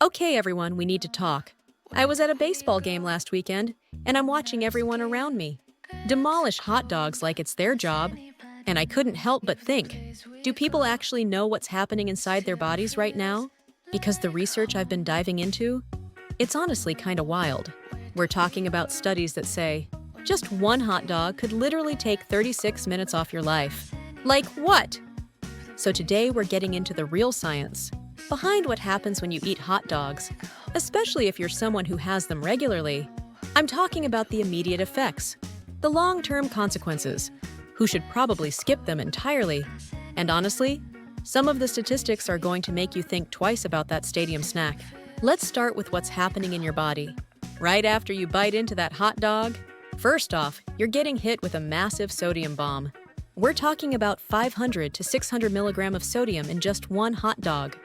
Okay, everyone, we need to talk. I was at a baseball game last weekend, and I'm watching everyone around me demolish hot dogs like it's their job. And I couldn't help but think, do people actually know what's happening inside their bodies right now? Because the research I've been diving into, it's honestly kind of wild. We're talking about studies that say, just one hot dog could literally take 36 minutes off your life. Like what? So today we're getting into the real science behind what happens when you eat hot dogs, especially if you're someone who has them regularly. I'm talking about the immediate effects, the long-term consequences, who should probably skip them entirely. And honestly, some of the statistics are going to make you think twice about that stadium snack. Let's start with what's happening in your body. Right after you bite into that hot dog, first off, you're getting hit with a massive sodium bomb. We're talking about 500 to 600 milligrams of sodium in just one hot dog,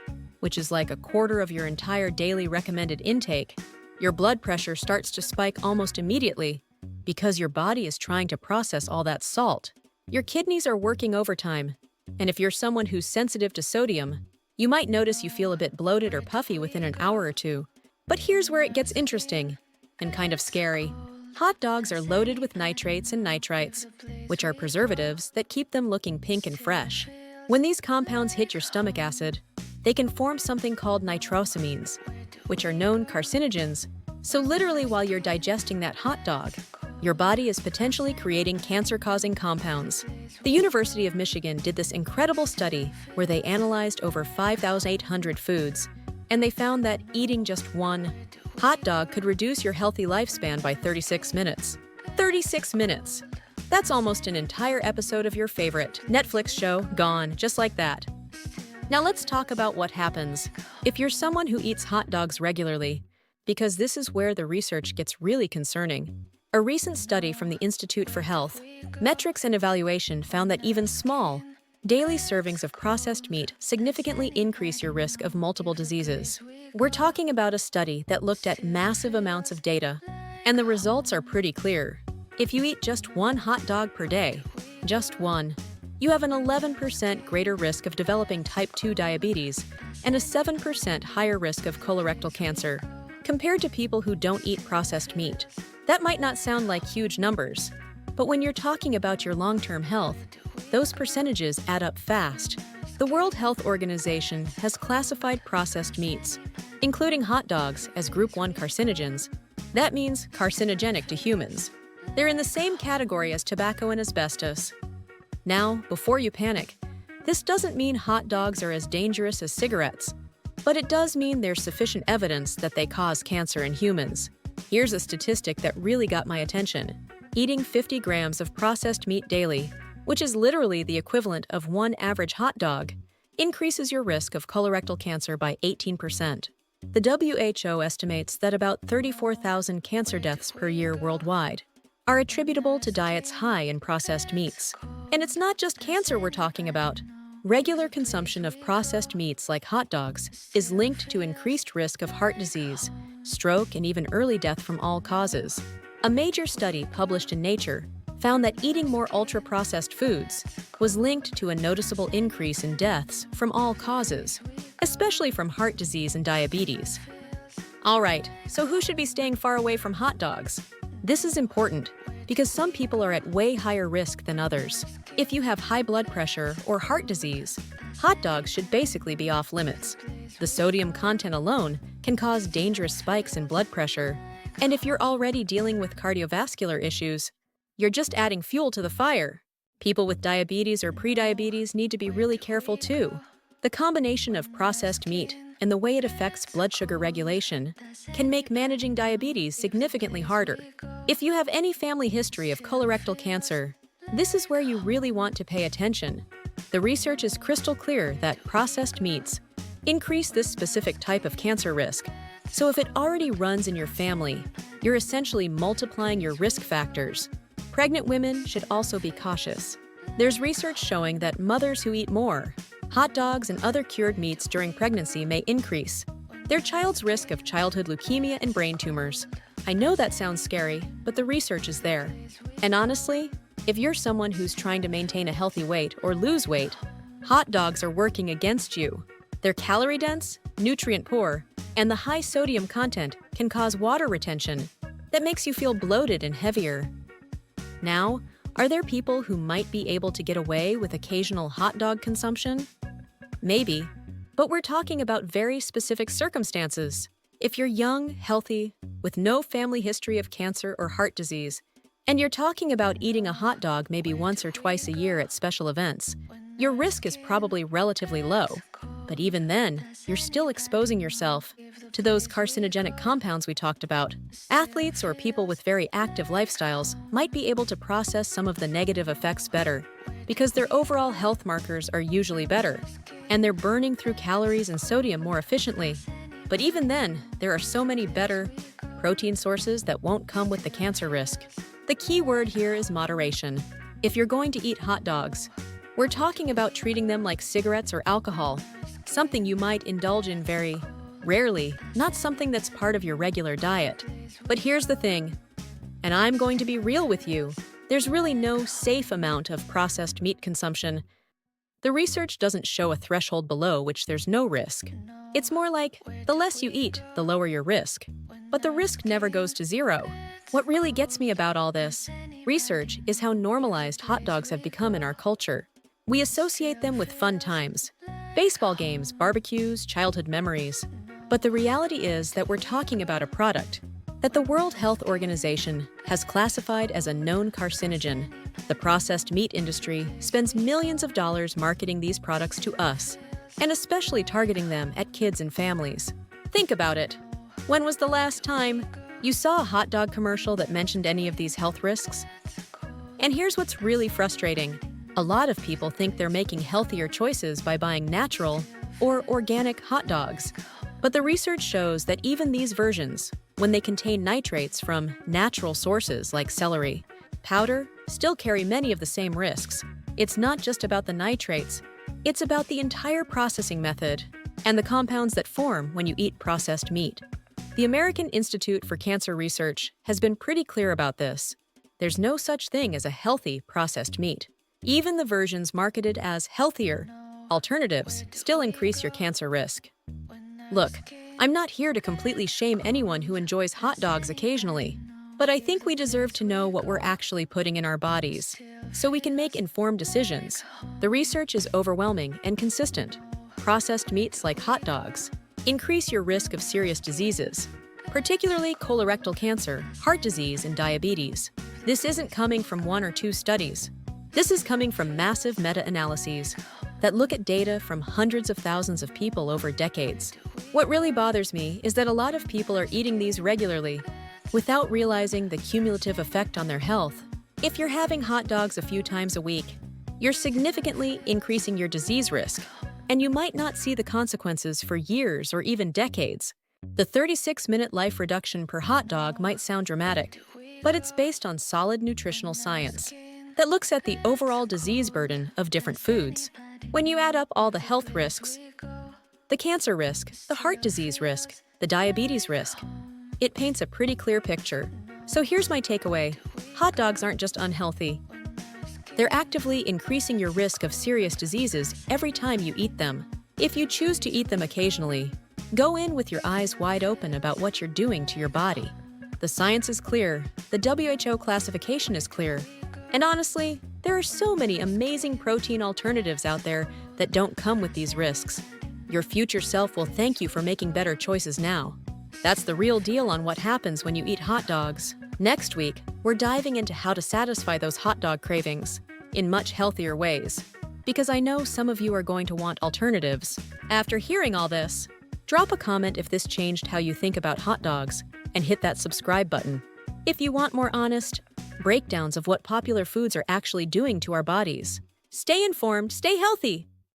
which is like a quarter of your entire daily recommended intake. Your blood pressure starts to spike almost immediately because your body is trying to process all that salt. Your kidneys are working overtime, and if you're someone who's sensitive to sodium, you might notice you feel a bit bloated or puffy within an hour or two. But here's where it gets interesting and kind of scary. Hot dogs are loaded with nitrates and nitrites, which are preservatives that keep them looking pink and fresh. When these compounds hit your stomach acid, they can form something called nitrosamines, which are known carcinogens. So literally while you're digesting that hot dog, your body is potentially creating cancer-causing compounds. The University of Michigan did this incredible study where they analyzed over 5,800 foods, and they found that eating just one hot dog could reduce your healthy lifespan by 36 minutes. 36 minutes! That's almost an entire episode of your favorite Netflix show gone, just like that. Now let's talk about what happens if you're someone who eats hot dogs regularly, because this is where the research gets really concerning. A recent study from the Institute for Health, Metrics and Evaluation found that even small, daily servings of processed meat significantly increase your risk of multiple diseases. We're talking about a study that looked at massive amounts of data, and the results are pretty clear. If you eat just one hot dog per day, just one, you have an 11% greater risk of developing type 2 diabetes and a 7% higher risk of colorectal cancer compared to people who don't eat processed meat. That might not sound like huge numbers, but when you're talking about your long-term health, those percentages add up fast. The World Health Organization has classified processed meats, including hot dogs, as Group 1 carcinogens. That means carcinogenic to humans. They're in the same category as tobacco and asbestos. Now, before you panic, this doesn't mean hot dogs are as dangerous as cigarettes, but it does mean there's sufficient evidence that they cause cancer in humans. Here's a statistic that really got my attention. Eating 50 grams of processed meat daily, which is literally the equivalent of one average hot dog, increases your risk of colorectal cancer by 18%. The WHO estimates that about 34,000 cancer deaths per year worldwide are attributable to diets high in processed meats. And it's not just cancer we're talking about. Regular consumption of processed meats like hot dogs is linked to increased risk of heart disease, stroke, and even early death from all causes. A major study published in Nature found that eating more ultra-processed foods was linked to a noticeable increase in deaths from all causes, especially from heart disease and diabetes. All right, so who should be staying far away from hot dogs? This is important because some people are at way higher risk than others. If you have high blood pressure or heart disease, hot dogs should basically be off limits. The sodium content alone can cause dangerous spikes in blood pressure. And if you're already dealing with cardiovascular issues, you're just adding fuel to the fire. People with diabetes or prediabetes need to be really careful too. The combination of processed meat and the way it affects blood sugar regulation can make managing diabetes significantly harder. If you have any family history of colorectal cancer, this is where you really want to pay attention. The research is crystal clear that processed meats increase this specific type of cancer risk. So if it already runs in your family, you're essentially multiplying your risk factors. Pregnant women should also be cautious. There's research showing that mothers who eat more hot dogs and other cured meats during pregnancy may increase their child's risk of childhood leukemia and brain tumors. I know that sounds scary, but the research is there. And honestly, if you're someone who's trying to maintain a healthy weight or lose weight, hot dogs are working against you. They're calorie-dense, nutrient-poor, And the high sodium content can cause water retention that makes you feel bloated and heavier. Now, are there people who might be able to get away with occasional hot dog consumption? Maybe, but we're talking about very specific circumstances. If you're young, healthy, with no family history of cancer or heart disease, and you're talking about eating a hot dog maybe once or twice a year at special events, your risk is probably relatively low. But even then, you're still exposing yourself to those carcinogenic compounds we talked about. Athletes or people with very active lifestyles might be able to process some of the negative effects better because their overall health markers are usually better, and they're burning through calories and sodium more efficiently. But even then, there are so many better protein sources that won't come with the cancer risk. The key word here is moderation. If you're going to eat hot dogs, we're talking about treating them like cigarettes or alcohol, something you might indulge in very rarely, not something that's part of your regular diet. But here's the thing, and I'm going to be real with you, there's really no safe amount of processed meat consumption. The research doesn't show a threshold below which there's no risk. It's more like, the less you eat, the lower your risk. But the risk never goes to zero. What really gets me about all this research is how normalized hot dogs have become in our culture. We associate them with fun times, baseball games, barbecues, childhood memories. But the reality is that we're talking about a product that the World Health Organization has classified as a known carcinogen. The processed meat industry spends millions of dollars marketing these products to us, and especially targeting them at kids and families. Think about it. When was the last time you saw a hot dog commercial that mentioned any of these health risks? And here's what's really frustrating. A lot of people think they're making healthier choices by buying natural or organic hot dogs. But the research shows that even these versions, when they contain nitrates from natural sources like celery powder, still carry many of the same risks. It's not just about the nitrates, it's about the entire processing method and the compounds that form when you eat processed meat. The American Institute for Cancer Research has been pretty clear about this. There's no such thing as a healthy processed meat. Even the versions marketed as healthier alternatives still increase your cancer risk. Look, I'm not here to completely shame anyone who enjoys hot dogs occasionally, but I think we deserve to know what we're actually putting in our bodies, so we can make informed decisions. The research is overwhelming and consistent. Processed meats like hot dogs increase your risk of serious diseases, particularly colorectal cancer, heart disease, and diabetes. This isn't coming from one or two studies. This is coming from massive meta-analyses that look at data from hundreds of thousands of people over decades. What really bothers me is that a lot of people are eating these regularly without realizing the cumulative effect on their health. If you're having hot dogs a few times a week, you're significantly increasing your disease risk, and you might not see the consequences for years or even decades. The 36-minute life reduction per hot dog might sound dramatic, but it's based on solid nutritional science that looks at the overall disease burden of different foods. When you add up all the health risks, the cancer risk, the heart disease risk, the diabetes risk, it paints a pretty clear picture. So here's my takeaway. Hot dogs aren't just unhealthy. They're actively increasing your risk of serious diseases every time you eat them. If you choose to eat them occasionally, go in with your eyes wide open about what you're doing to your body. The science is clear, the WHO classification is clear, and honestly, there are so many amazing protein alternatives out there that don't come with these risks. Your future self will thank you for making better choices now. That's the real deal on what happens when you eat hot dogs. Next week, we're diving into how to satisfy those hot dog cravings in much healthier ways, because I know some of you are going to want alternatives. After hearing all this, drop a comment if this changed how you think about hot dogs, and hit that subscribe button. If you want more honest breakdowns of what popular foods are actually doing to our bodies. Stay informed, stay healthy!